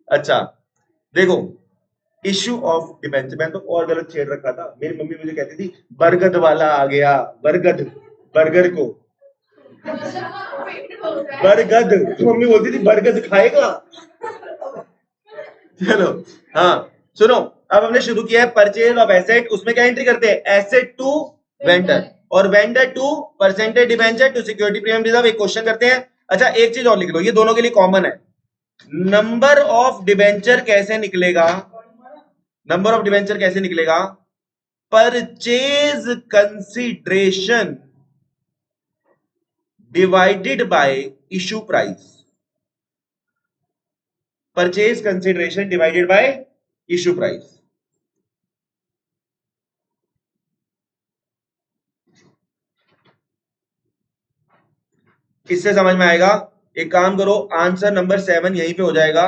अच्छा देखो, issue of debenture, मैं तो और गलत छेड़ रखा था। मेरी मम्मी मुझे कहती थी बरगद वाला आ गया, बरगद, बर्गर को बरगद, तो मम्मी बोलती थी बरगद खाएगा। चलो, हाँ सुनो, अब हमने शुरू किया है परचेज ऑफ एसेट। उसमें क्या एंट्री करते हैं? एसेट टू वेंडर और vendor to percentage debenture to security premium reserve. एक क्वेश्चन करते हैं। अच्छा एक चीज और लिख लो, ये दोनों के लिए कॉमन है। नंबर ऑफ डिबेंचर कैसे निकलेगा? नंबर ऑफ डिबेंचर कैसे निकलेगा? Purchase consideration divided by issue price. Purchase consideration divided by issue price. किससे समझ में आएगा? एक काम करो, आंसर नंबर 7 यहीं पे हो जाएगा।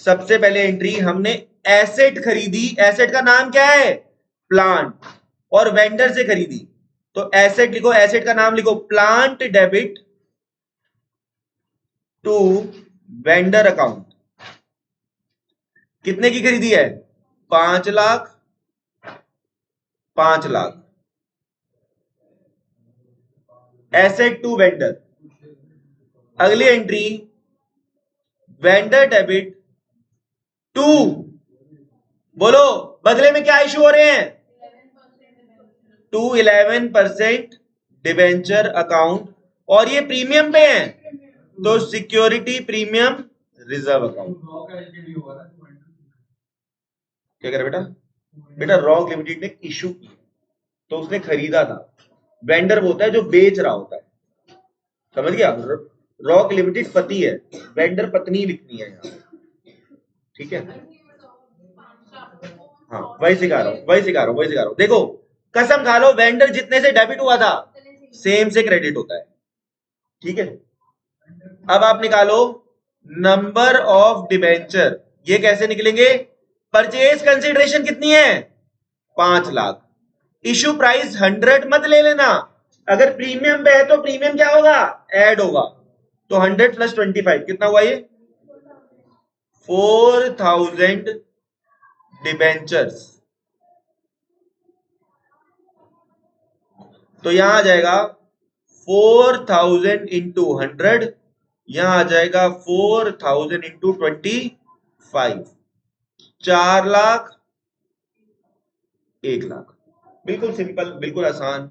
सबसे पहले एंट्री हमने एसेट खरीदी, एसेट का नाम क्या है? प्लांट, और वेंडर से खरीदी। तो एसेट लिखो, एसेट का नाम लिखो plant debit to vendor account. कितने की खरीदी है? 5 lakh, 5 lakh. Asset to vendor. अगली एंट्री वेंडर डेबिट टू, बोलो बदले में क्या इशू हो रहे हैं? टू 11% डिबेंचर अकाउंट, और ये प्रीमियम पे है तो सिक्योरिटी प्रीमियम रिजर्व अकाउंट। क्या कह रहे बेटा? बेटा रॉक लिमिटेड ने इशू की तो उसने खरीदा था। वेंडर वो होता है जो बेच रहा होता है, समझ गया? रॉक लिमिटेड पति है, वेंडर पत्नी लिखनी है यहाँ, ठीक है? हाँ वही सिखा रहा हूँ, वही सिखा रहा हूँ, वही सिखा रहा हूँ। देखो कसम खा लो, वेंडर जितने से डेबिट हुआ था सेम से क्रेडिट होता है, ठीक है? अब आप निकालो नंबर ऑफ डिबेंचर। ये कैसे निकलेंगे? परचेज कंसिडरेशन कितनी है? 5 लाख। इशू प्राइस 100 मत ले लेना, अगर प्रीमियम पे है तो प्रीमियम क्या होगा? ऐड होगा। तो 100 प्लस 25 कितना हुआ? ये 4000 डिबेंचर्स। तो यहां आ जाएगा 4000 इंटू 100, यहां आ जाएगा 4000 इंटू 25, 4 लाख, 1 लाख। बिल्कुल सिंपल, बिल्कुल आसान।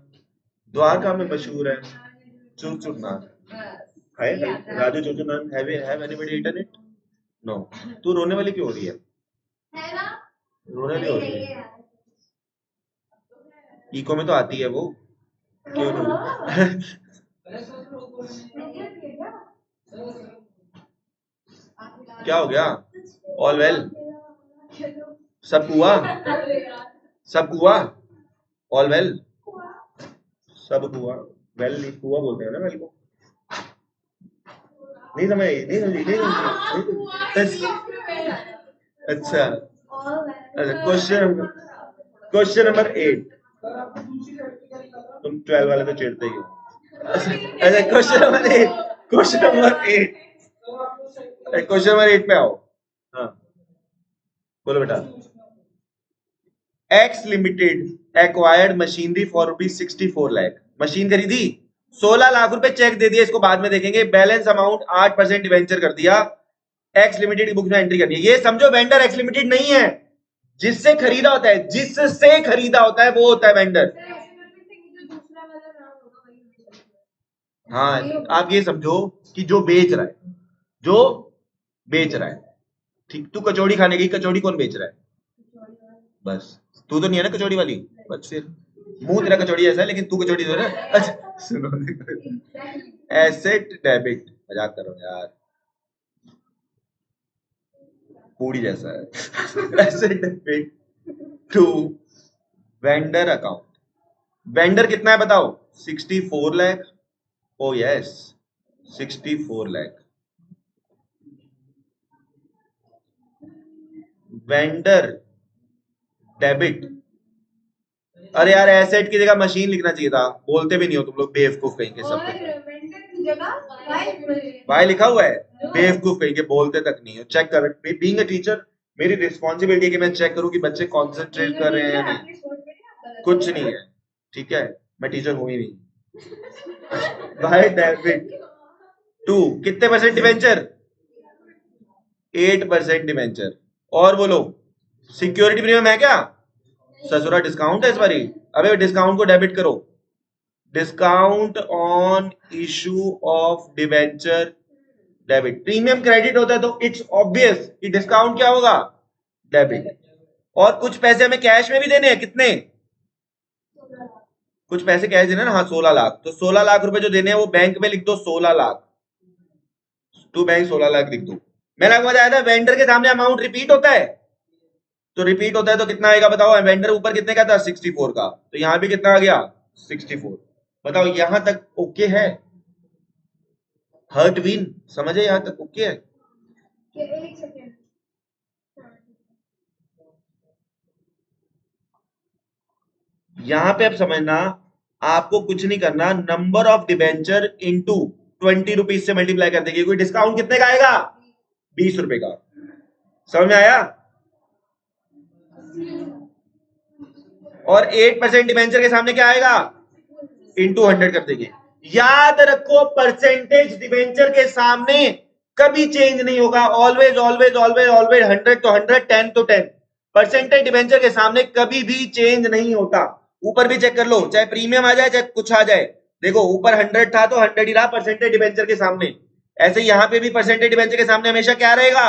द्वारका में मशहूर है चुरचुर नान। है Raju churchur naan? Have anybody eaten it? No. तू रोने वाली क्यों हो रही है? रोने वाली हो रही है? इको में तो आती है वो, क्यों रो? क्या हो गया? All well? सब हुआ? सब हुआ? All well? सब हुआ? वेल नहीं हुआ बोलते हैं ना वेल को। नहीं समझ, नहीं समझी, नहीं समझी। अच्छा अच्छा, क्वेश्चन नंबर 8। तुम 12 वाले तो चिढ़ते ही हो। अच्छा question number 8, question number 8, question number 8 पे आओ। हाँ बोलो बेटा। X limited acquired machinery for ₹64 lakh. Machine खरीदी, 16 लाख रुपए चेक दे दिया, इसको बाद में देखेंगे। बैलेंस अमाउंट 8% डिवेंचर कर दिया। एक्स लिमिटेड की बुक में एंट्री करनी है। ये समझो वेंडर एक्स लिमिटेड नहीं है, जिससे खरीदा होता है, जिससे खरीदा होता है वो होता है वेंडर। हाँ आप ये समझो कि जो बेच रहा है, जो बेच रहा है, ठीक? तू कचौड़ी खाने गई, कचौड़ी कौन बेच रहा है? बस तू तो नहीं है ना कचौड़ी वाली, बस फिर मुंह तेरा कचौड़ी जैसा है लेकिन तू कचौड़ी तो है ना। अच्छा सुनो, एसेट डेबिट, मजाक कर रहा हूं यार, पूरी जैसा है। Asset debit to vendor account. Vendor कितना है बताओ? 64 lakh. Oh yes, 64 lakh. Vendor debit, अरे यार एसेट की जगह मशीन लिखना चाहिए था, बोलते भी नहीं हो तुम लोग, बेवकूफ कहीं के सब। भाई लिखा हुआ है, बेवकूफ कहीं के, बोलते तक नहीं हो। चेक कर, बीइंग अ टीचर मेरी रिस्पॉन्सिबिलिटी है कि मैं चेक करूं कि बच्चे कॉन्सेंट्रेट कर रहे हैं या नहीं। कुछ नहीं है, ठीक है, मैं टीचर हूं ही नहीं। भाई डेबिट 2 कितने परसेंट डिवेंचर? 8% डिवेंचर। और बोलो सिक्योरिटी प्रीमियम है क्या? ससुरा डिस्काउंट है इस बारी। अबे डिस्काउंट को डेबिट करो। Discount on issue of debenture debit. Premium credit होता है तो इट्स ऑब्वियस कि डिस्काउंट क्या होगा? डेबिट। और कुछ पैसे हमें कैश में भी देने हैं, कितने? कुछ पैसे कैश देने ना, हाँ 16 लाख। तो 16 लाख रुपए जो देने हैं वो बैंक में लिख दो, 16 लाख। तू बैंक 16 लाख लिख दो। मैंने आपको बताया था वेंडर के सामने अमाउंट रिपीट होता है, तो रिपीट होता है तो कितना आएगा बताओ? वेंडर ऊपर कितने का था? 64 का, तो यहां भी कितना आ गया? 64। बताओ यहां तक ओके है? हर्ट विन समझे? यहां तक ओके है? यहां पे अब समझना, आपको कुछ नहीं करना, number of debenture into 20 rupees से मल्टीप्लाई कर देगी। कोई डिस्काउंट कितने का आएगा? 20 रुपए का। समझ में आया? और 8% डिबेंचर के सामने क्या आएगा? इंटू 100 कर देंगे। याद रखो परसेंटेज डिबेंचर के सामने कभी चेंज नहीं होगा। ऑलवेज ऑलवेज ऑलवेज ऑलवेज 100 तो 100, 10 तो 10। परसेंटेज डिबेंचर के सामने कभी भी चेंज नहीं होता। ऊपर भी चेक कर लो, चाहे प्रीमियम आ जाए चाहे कुछ आ जाए, देखो ऊपर 100 था तो 100 ही रहा परसेंटेज डिबेंचर के सामने। ऐसे यहां पे भी परसेंटेज डिबेंचर के सामने हमेशा क्या रहेगा?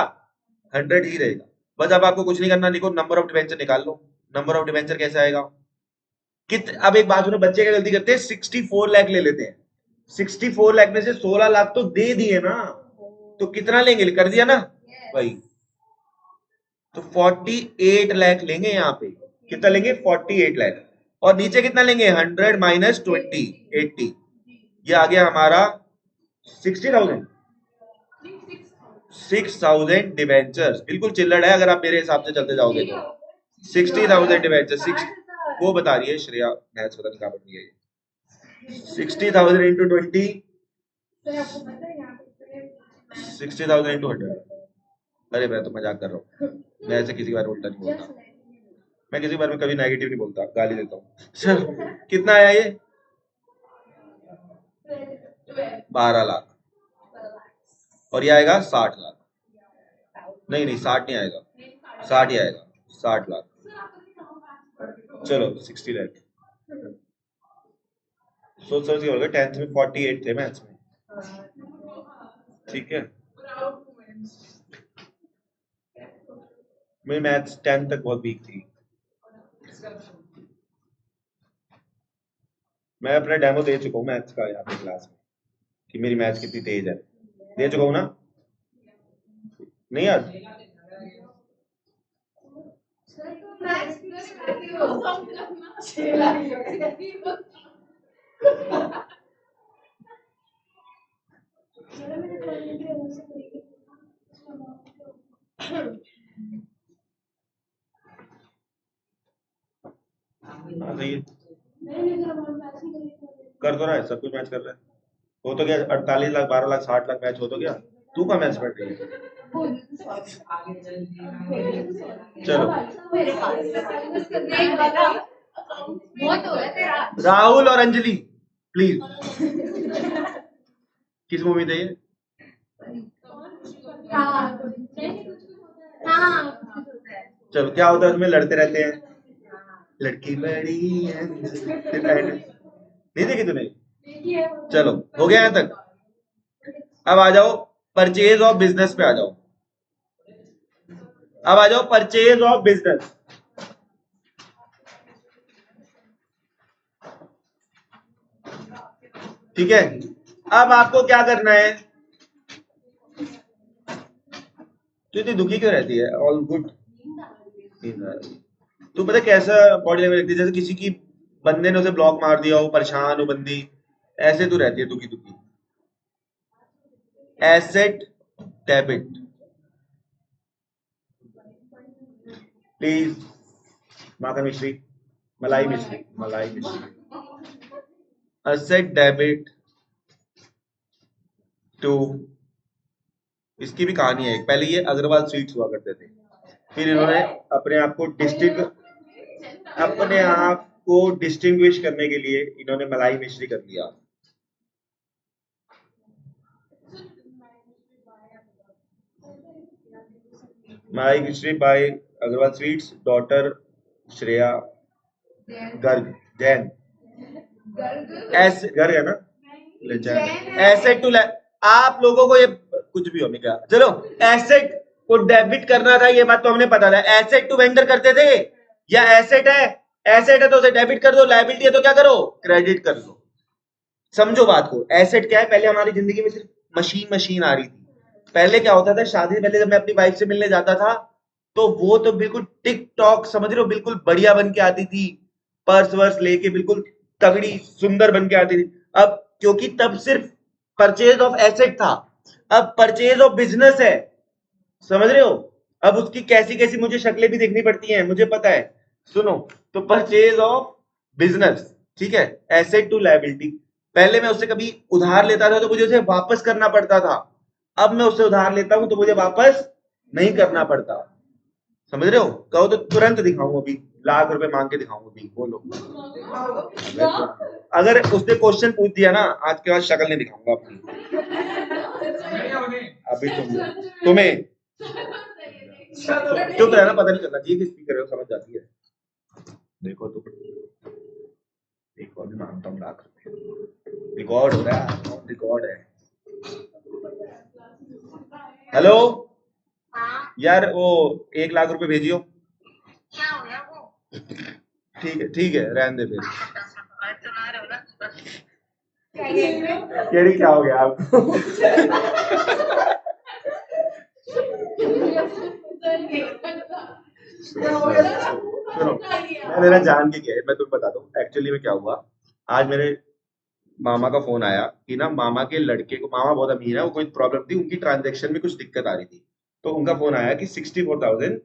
100 ही रहेगा। बस अब आपको कुछ नहीं करना, देखो नंबर ऑफ डिबेंचर निकाल लो। नंबर ऑफ डिबेंचर कैसे आएगा? अब एक बात सुनो, बच्चे क्या गलती करते हैं? 64 लाख ले लेते हैं। 64 लाख में से 16 लाख तो दे दिए ना, तो कितना लेंगे? कर दिया ना भाई। तो 48 लाख लेंगे यहाँ पे। कितना लेंगे? 48 लाख। और नीचे कितना लेंगे? 100 माइनस 20, 80। ये आ गया हमारा 60,000। 6,000 डिवेंचर्स। बिल्कुल चिल्लड़ है अगर आप मेरे हिसाब से चलते जाओगे तो। 60,000 डिवेंचर। वो बता रही है श्रेया, मैथ्स पता नहीं कहां पर है। 60,000 इंटू 20, 60,000 इंटू 100। अरे मैं तो मजाक कर रहा हूँ, मैं ऐसे किसी के बारे में उल्टा नहीं बोलता। मैं किसी के बारे में कभी नेगेटिव नहीं बोलता, गाली देता हूँ। सर कितना आया ये? 12 लाख। और ये आएगा 60 लाख। नहीं नहीं 60 नहीं आएगा, 60 ही आएगा, 60 लाख। चलो 60 लाख। सोच सोच के हो गया। 10th में 48 थे मैथ्स में, ठीक है। मेरी मैथ्स 10th तक बहुत वीक थी। मैं अपना डेमो दे चुका हूँ मैथ्स का यहाँ पे क्लास में, कि मेरी मैथ्स कितनी तेज है। दे चुका हूँ ना? नहीं यार, सही है। कर तो रहा है, सब कुछ मैच कर रहा है। हो तो गया 48 लाख, 12 लाख, 60 लाख मैच हो तो गया। तू का मैच पढ़ रही है? चलो राहुल और अंजलि प्लीज, किस मूवी थे ये? चलो क्या होता है उसमें? लड़ते रहते हैं, लड़की बड़ी है। नहीं देखी तूने? चलो हो गया यहाँ तक। अब आ जाओ परचेज ऑफ बिजनेस पे आ जाओ। अब आ जाओ परचेज ऑफ बिजनेस। ठीक है, अब आपको क्या करना है? तू इतनी दुखी क्यों रहती है? All good. तू पता कैसा बॉडी लैंग्वेज रखती है? जैसे किसी की बंदे ने उसे ब्लॉक मार दिया हो, परेशान हो बंदी, ऐसे तू रहती है दुखी दुखी। Asset debit please. माखन मिश्री, Malai Mishri, Malai Mishri. Asset debit to. इसकी भी कहानी है, पहले ये अग्रवाल स्वीट्स हुआ करते थे, फिर इन्होंने अपने आप को डिस्टिंग्विश करने के लिए इन्होंने मलाई मिश्री कर लिया। Malai Mishri by Agrawal sweets, daughter Shreya Garg Jain. ऐसे गर्ग है ना, एसेट टू, आप लोगों को ये कुछ भी होने का, चलो एसेट को डेबिट करना था, ये बात तो हमने पता था। एसेट टू वेंडर करते थे, या एसेट है तो उसे डेबिट कर दो, लायबिलिटी है तो क्या करो, क्रेडिट कर दो। समझो बात को, एसेट क्या है, पहले हमारी जिंदगी में सिर्फ मशीन आ रही थी। पहले क्या होता था, शादी से पहले जब मैं अपनी वाइफ से मिलने जाता था तो वो तो बिल्कुल टिक टॉक, समझ रहे हो, बिल्कुल बढ़िया बन के आती थी, पर्स वर्स लेके बिल्कुल तगड़ी सुंदर बन के आती थी। अब क्योंकि तब सिर्फ परचेज ऑफ एसेट था, अब परचेज ऑफ बिजनेस है, समझ रहे हो। अब उसकी कैसी कैसी मुझे शक्लें भी देखनी पड़ती हैं, मुझे पता है। सुनो, तो परचेज ऑफ बिजनेस, ठीक है, एसेट टू लायबिलिटी। पहले मैं उससे कभी उधार लेता था तो मुझे उसे वापस करना पड़ता था, अब मैं उससे उधार लेता हूं तो मुझे वापस नहीं करना पड़ता, समझ रहे हो। कहो तो तुरंत दिखाऊं, अभी लाख रुपए मांग के दिखाऊं, अभी बोलो। अगर उसने क्वेश्चन पूछ दिया ना, आज के बाद शक्ल नहीं दिखाऊंगा अपनी। अभी तुम्हें चुप रहना, पता नहीं चलना चाहिए कि स्पीकर है, समझ जाती है। देखो तो एक और भी मांगता हूँ लाख रुपए, रिकॉर्ड हो रहा है, रिकॉर्ड है। हेलो यार, वो 1 लाख रुपए भेजियो। क्या हो गया वो? ठीक है रहने दे फिर। केड़ी क्या हो गया आपको? सुनो, मैंने ना जान के किया है, मैं तुम्हें बता दूं एक्चुअली में क्या हुआ। आज मेरे मामा का फोन आया कि ना मामा के लड़के को, मामा बहुत अमीर है, वो कोई प्रॉब्लम थी, उनकी ट्रांजैक्शन में कुछ दिक्कत आ रही थी, तो उनका फोन आया कि 64,000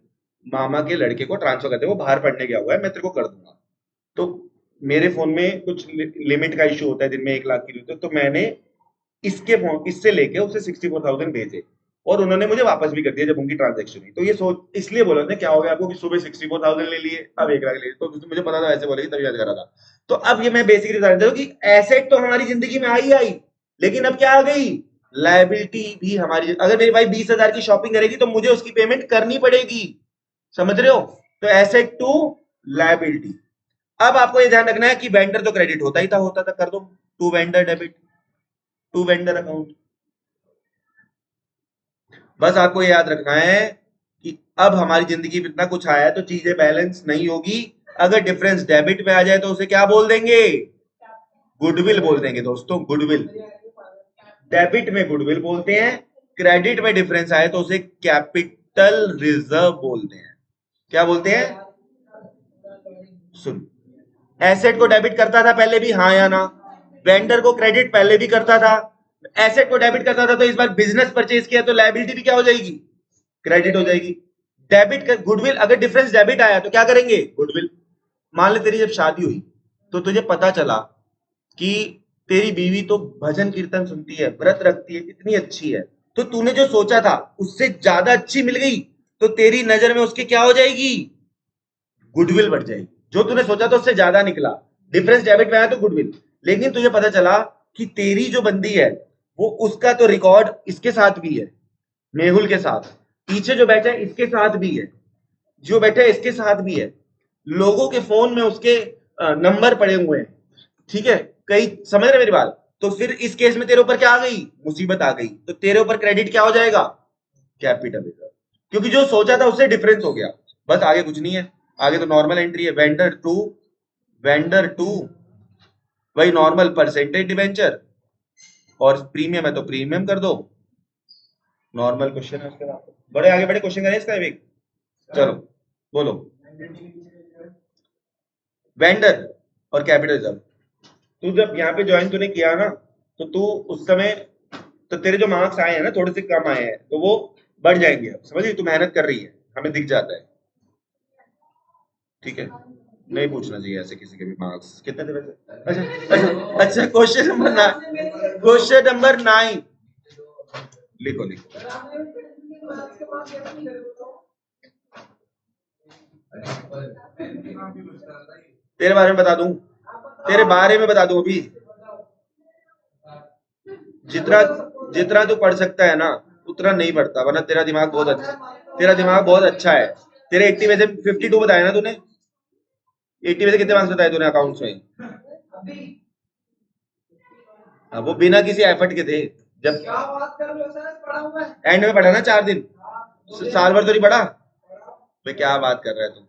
मामा के लड़के को ट्रांसफर कर दे, वो बाहर पढ़ने गया हुआ है, मैं तेरे को कर दूंगा। तो मेरे फोन में कुछ लिमिट का इशू होता है, दिन में 1 लाख की लिमिट, तो मैंने इसके फोन इससे लेके उसे 64,000 भेजे, और उन्होंने मुझे वापस भी कर दिया जब उनकी ट्रांजैक्शन हुई। तो ये सोच इसलिए बोला था, क्या हो गया आपको कि सुबह 64,000 ले लिए, अब 1 लाख ले लिए, तो मुझे पता था ऐसे बोलेगी, तभी याद करा था। तो अब ये मैं बेसिकली बता देता हूँ कि एसेट तो हमारी जिंदगी में आई, लेकिन अब क्या आ गई, लायबिलिटी भी हमारी। अगर मेरी भाई 20,000 की शॉपिंग करेगी तो मुझे उसकी पेमेंट करनी पड़ेगी, समझ रहे हो। तो एसेट टू लायबिलिटी। अब आपको ये ध्यान रखना है कि वेंडर तो क्रेडिट होता था, कर दो to vendor debit, to vendor account. बस आपको ये याद रखना है कि अब हमारी जिंदगी में इतना कुछ आया है तो चीजें बैलेंस नहीं होगी। अगर डिफरेंस डेबिट में आ जाए तो उसे क्या बोल देंगे, गुडविल बोल देंगे दोस्तों, गुडविल। डेबिट में गुडविल बोलते हैं, क्रेडिट में डिफरेंस आए तो उसे कैपिटल रिजर्व बोलते हैं। क्या बोलते हैं, सुन, एसेट को डेबिट करता था पहले भी, हाँ या ना, वेंडर को क्रेडिट पहले भी करता था, एसेट को डेबिट करता था, तो इस बार बिजनेस परचेज किया तो लायबिलिटी भी क्या हो जाएगी, क्रेडिट हो जाएगी। डेबिट का गुडविल, अगर डिफरेंस डेबिट आया तो क्या करेंगे, गुडविल। मान ले तेरी जब शादी हुई तो तुझे पता चला कि तेरी बीवी तो भजन कीर्तन सुनती है, व्रत रखती है, इतनी अच्छी है, तो तूने जो सोचा था उससे ज्यादा अच्छी मिल गई, तो तेरी नजर में उसके क्या हो जाएगी, गुडविल बढ़ जाएगी। जो तूने सोचा था उससे ज्यादा निकला, डिफरेंस डेबिट में आया तो गुडविल। लेकिन तुझे पता चला कि तेरी जो बंदी है वो, उसका तो रिकॉर्ड इसके साथ भी है, मेहुल के साथ, पीछे जो बैठा है इसके साथ भी है, जो बैठा है इसके साथ भी है, लोगों के फोन में उसके नंबर पड़े हुए हैं, ठीक है, कई, समझ रहे मेरी बात। तो फिर इस केस में तेरे ऊपर क्या आ गई, मुसीबत आ गई, तो तेरे ऊपर क्रेडिट क्या हो जाएगा, कैपिटल रिजर्व, क्योंकि जो सोचा था उससे डिफरेंस हो गया। बस आगे कुछ नहीं है, आगे तो नॉर्मल एंट्री है, वेंडर टू वही नॉर्मल परसेंटेज डिवेंचर, और प्रीमियम है तो प्रीमियम कर दो, नॉर्मल क्वेश्चन है उसके बाद। बड़े आगे बड़े क्वेश्चन करें इसका एक, चलो बोलो। वेंडर और कैपिटल रिजर्व, तू जब यहाँ पे ज्वाइन तूने किया ना, तो तू उस समय, तो तेरे जो मार्क्स आए हैं ना थोड़े से कम आए हैं, तो वो बढ़ जाएंगे, अब समझ रही, तू मेहनत कर रही है, हमें दिख जाता है, ठीक है। नहीं पूछना चाहिए ऐसे किसी के भी मार्क्स कितने थे वैसे। अच्छा, क्वेश्चन नंबर 9, लिखो लिखो। तेरे बारे में बता दूं, तेरे बारे में बता दूं अभी, जितना जितना तू पढ़ सकता है ना उतना नहीं पढ़ता, वरना तेरा दिमाग बहुत अच्छा, तेरा दिमाग बहुत अच्छा है। तेरे 80 में से 52 बताया ना तूने, 80 में से कितने मार्क्स बताए तूने अकाउंट्स में? हाँ, वो बिना किसी एफर्ट के थे। जब एंड में पढ़ा ना 4 दिन, साल भर तो नहीं पढ़ा। मैं क्या बात कर रहा है तुम,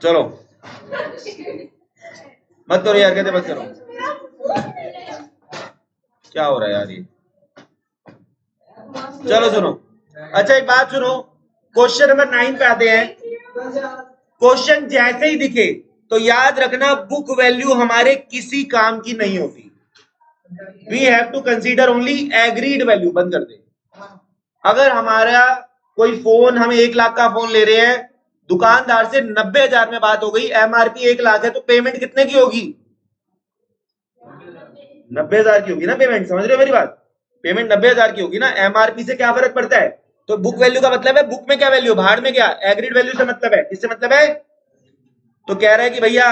चलो मत करो यार, कहते मत करो। क्या हो रहा है यार ये, चलो सुनो। अच्छा एक बात सुनो, क्वेश्चन नंबर 9 पे आते हैं। क्वेश्चन जैसे ही दिखे तो याद रखना बुक वैल्यू हमारे किसी काम की नहीं होती। We have to consider only agreed value. बंद कर दे। अगर हमारा कोई फोन, हम 1 लाख का फोन ले रहे हैं, दुकानदार से 90,000 में बात हो गई, एमआरपी 1 लाख है, तो पेमेंट कितने की होगी? 90,000 की होगी ना पेमेंट। समझ रहे हो मेरी बात? पेमेंट 90,000 की होगी ना। एमआरपी से क्या फर्क पड़ता है? तो बुक वैल्यू का मतलब है बुक में क्या वैल्यू, बाहर में क्या, एग्रीड वैल्यू से मतलब है। किससे मतलब है? तो कह रहा है कि भैया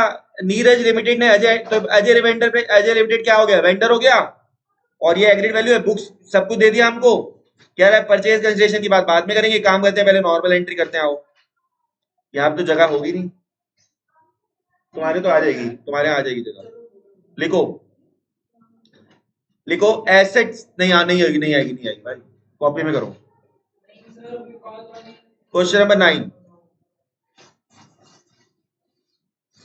नीरज लिमिटेड ने अजय, तो अजय वेंडर पे, अजय लिमिटेड क्या हो गया, वेंडर हो गया, और ये एग्रीड वैल्यू है, बुक्स सब कुछ दे दिया हमको। कह रहा है परचेज कंसिडरेशन की बात बाद में करेंगे, काम करते हैं पहले नॉर्मल एंट्री करते हैं। आओ, यहाँ तो जगह होगी नहीं, तुम्हारे तो आ जाएगी, तुम्हारे यहाँ आ जाएगी जगह। लिखो लिखो, एसेट्स नहीं आएगी, नहीं आएगी, नहीं आएगी भाई, कॉपी में करो। क्वेश्चन नंबर 9,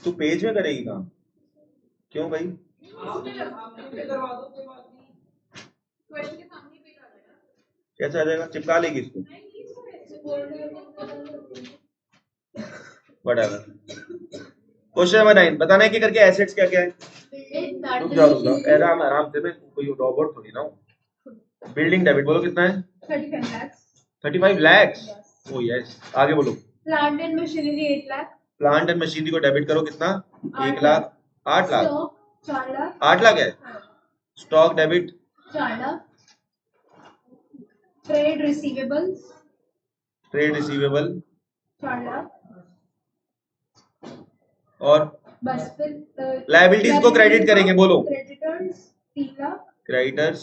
तू पेज में करेगी काम? क्यों भाई? कैसे आ जाएगा? चिपका लेगी इसको, whatever। क्वेश्चन नंबर 9 बताना है कि करके एसेट्स क्या क्या है। रुक जाओ आराम आराम से, मैं कोई रोबोट थोड़ी ना हूं। बिल्डिंग डेबिट बोलो कितना है? 35 लाख। ओ यस, आगे बोलो। Plant and machinery 8 lakh. Plant and machinery को डेबिट करो कितना? 1 लाख। 8 लाख? 4 लाख। 8 लाख है। Stock debit 4 lakh. Trade receivables 4 lakh. और बस फिर लायबिलिटीज को क्रेडिट करेंगे, बोलो। Creditors 3 lakh. Creditors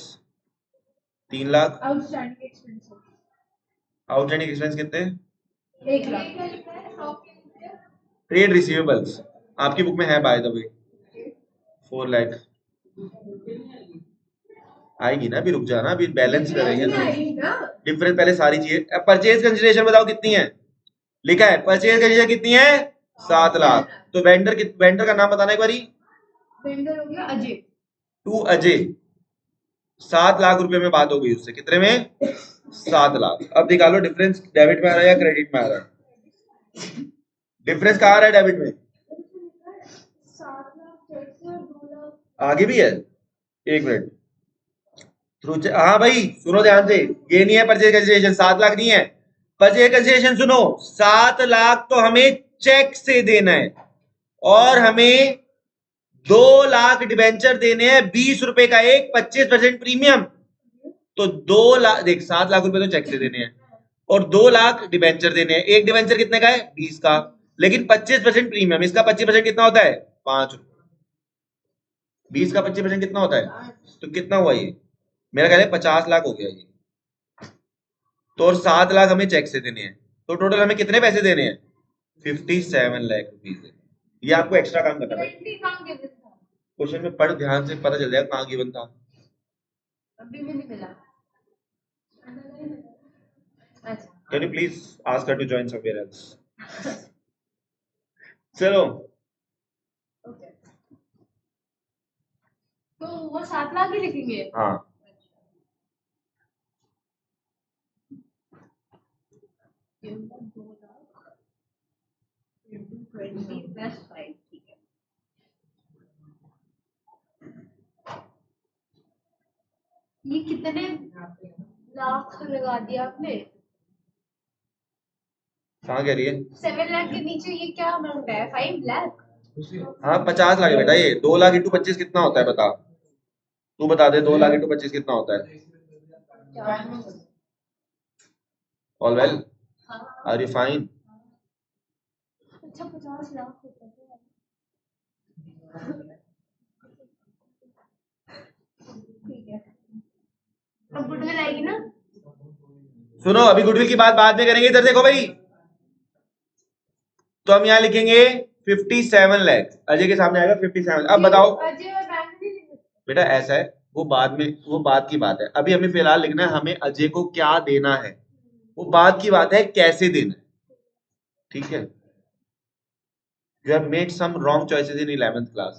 3 lakh. Outstanding expense कितने? 1 लाख। ट्रेड रिसीवेबल्स आपकी बुक में है बाय द वे 4 लाख। आएगी ना, अभी रुक जाना, अभी बैलेंस करेंगे तो डिफरेंस। पहले सारी चीजें, परचेज कंसिडरेशन बताओ कितनी है? लिखा है परचेज कंसिडरेशन कितनी है? 7 लाख। तो वेंडर का नाम बताना एक बारी। वेंडर हो गया अजय। टू अजय, 7 लाख रुपए में बात हो गई उससे, कितने में? 7 लाख। अब निकालो डिफरेंस, डेबिट में आ रहा है या क्रेडिट में आ रहा है? डिफरेंस कहाँ आ रहा है डेबिट में? 7 लाख आगे भी है, एक मिनट। हाँ भाई सुनो ध्यान से, ये नहीं है परचेज कंसिडरेशन, 7 लाख नहीं है। परचेज कंसिडरेशन सुनो, 7 लाख तो हमें चेक से देना है, और हमें 2 लाख डिबेंचर देने हैं, 20 रुपए का एक, 25% प्रीमियम। तो 2 लाख, देख 7 लाख रुपए तो चेक से देने हैं, और 2 लाख डिबेंचर देने हैं। एक डिबेंचर कितने का है? 20 का, लेकिन 25% प्रीमियम। इसका 25% कितना होता है? 5 रुपए। 20 का 25% कितना होता है? तो कितना हुआ ये? मेरा ख्याल है 50 लाख हो गया ये। तो और 7 लाख हमें चेक से देने हैं, तो टोटल हमें कितने पैसे देने हैं? 57 लाख रुपीज। ये आपको एक्स्ट्रा काम करना है। क्वेश्चन में पढ़ ध्यान से, पता चल जाएगा कहाँ गिवन था। अभी भी नहीं मिला। Can you please ask her to join somewhere else? चलो तो वो 7 लाख ही लिखेंगे। हाँ, ये कितने लाख लगा दिया आपने? कहाँ कह रही है? 7 लाख के नीचे ये क्या अमाउंट है? 5 लाख। हाँ 50 लाख है बेटा। ये 2 लाख इंटू 25 कितना होता है बता? तू बता दे, 2 लाख इंटू 25 कितना होता है? All well, are you fine? अच्छा 50 लाख होता है। ठीक है, अब गुडविल आएगी ना? सुनो, अभी गुडविल की बात बाद में करेंगे। इधर देखो भाई, तो हम यहाँ लिखेंगे 57 लाख। अजय के सामने आएगा 57। अब बताओ अजय और बैंक नहीं लिख सकते। बेटा, ऐसा है, वो बाद में, वो बात की बात है। अभी हमें फिलहाल लिखना है हमें अजय को क्या देना है, वो बात की बात है कैसे देना है। ठीक है, you have made some wrong choices in 11th class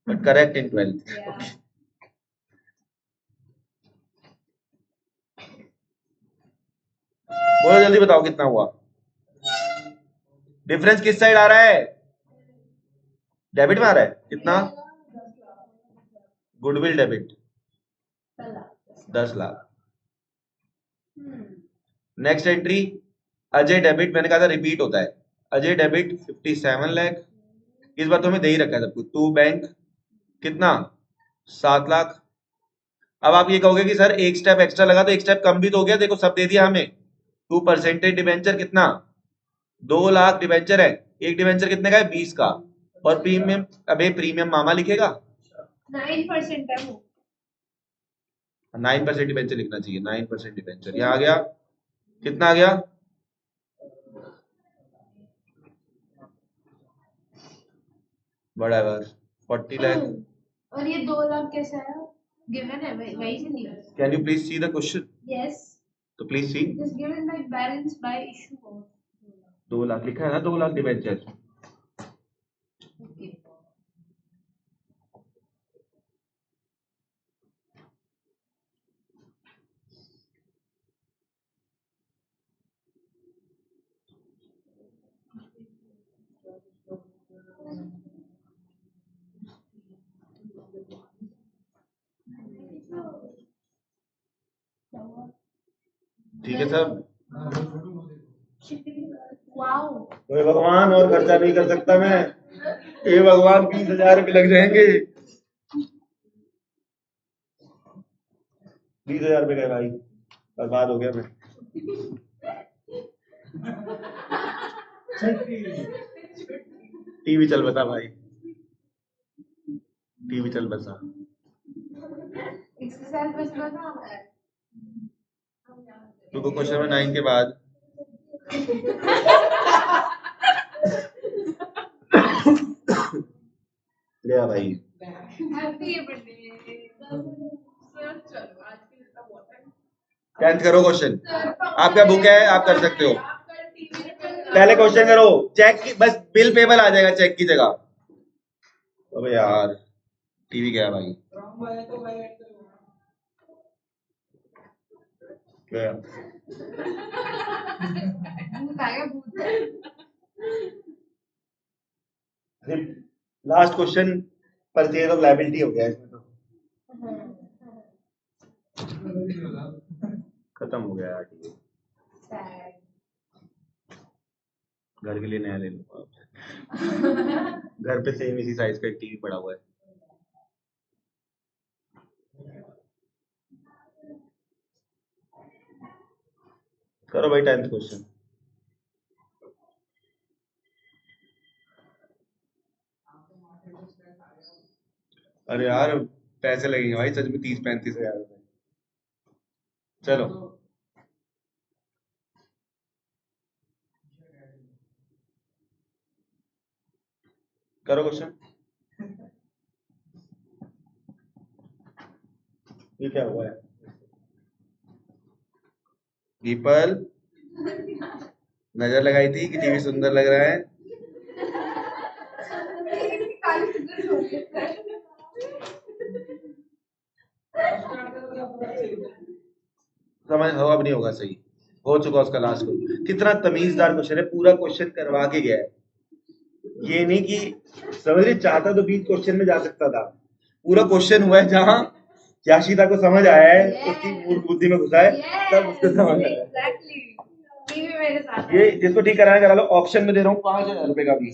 but correct in 12th। बोलो जल्दी, बताओ कितना हुआ? डिफरेंस किस साइड आ रहा है? डेबिट में आ रहा है। कितना? Goodwill debit 10 lakh. Next entry, Ajay debit. मैंने कहा था रिपीट होता है। अजय डेबिट 57 लाख। इस बार तो हमें दे ही रखा है सब कुछ। टू बैंक कितना? 7 लाख। अब आप ये कहोगे कि सर एक स्टेप एक्स्ट्रा लगा तो एक स्टेप कम भी तो हो गया। देखो सब दे दिया हमें। 2% डिवेंचर कितना? 2 लाख डिवेंचर है। एक डिवेंचर कितने का है? 20 का। और प्रीमियम, अबे प्रीमियम मामा लिखेगा। 9% है वो। 9% डिवेंचर लिखना चाहिए। 9% डिवेंचर यहाँ आ गया। कितना आ गया? whatever 40 lakh। और ये 2 लाख कैसे आया? गिवन है वही से नहीं। Can you please see the question? Yes, तो please see. It is given by balance by issue of 2 lakh लिखा है ना, 2 लाख डिवेंचर। ठीक है सब। वाओ, कोई भगवान और खर्चा नहीं कर सकता मैं। ये भगवान 20,000 रुपये लग जाएंगे। 20,000 रुपये गए भाई, बर्बाद हो गया मैं। टीवी चल बता भाई, टीवी चल बसा। एक्सरसाइज बस बना है। रुको, क्वेश्चन नंबर 9 के बाद गया भाई। Happy birthday. 10th करो क्वेश्चन। आपका बुक है, आप कर सकते हो। पहले क्वेश्चन करो। चेक की बस बिल पेबल आ जाएगा चेक की जगह। अबे यार टीवी गया भाई। गया। Last question purchase of liability हो गया इसमें तो। खत्म हो गया यार टीवी। घर के लिए नया ले लूंगा। घर पे सेम इसी साइज का एक टीवी पड़ा हुआ है। करो भाई 10th क्वेश्चन। अरे यार पैसे लगेंगे भाई सच में, 30-35 हजार रुपए। चलो करो क्वेश्चन। ये क्या हुआ है? दीपल नजर लगाई थी कि टीवी सुंदर लग रहा है। समझ हो, अब नहीं होगा सही। हो चुका उसका लास्ट क्वेश्चन। कितना तमीजदार क्वेश्चन है, पूरा क्वेश्चन करवा के गया है। ये नहीं कि समझ रहे, चाहता तो 20 क्वेश्चन में जा सकता था। पूरा क्वेश्चन हुआ है जहां याशिता को समझ आया है, उसकी मूर्ख बुद्धि में घुसा है, तब उसको समझ आया है। ये जिसको ठीक कराना करा लो। ऑप्शन में दे रहा हूँ 5,000 रुपए का भी।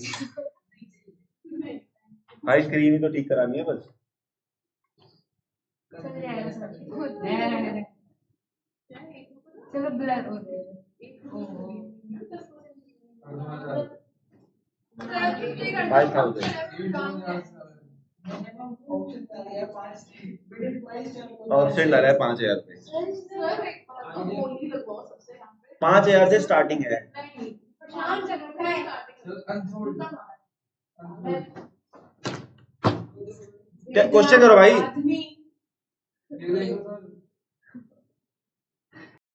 भाई स्क्रीन ही तो ठीक करानी है बस। चलो ब्लर हो गए। 5,000 ऑप्शन डाला है 5,000 पे। 5,000 से स्टार्टिंग है। क्या क्वेश्चन करो भाई।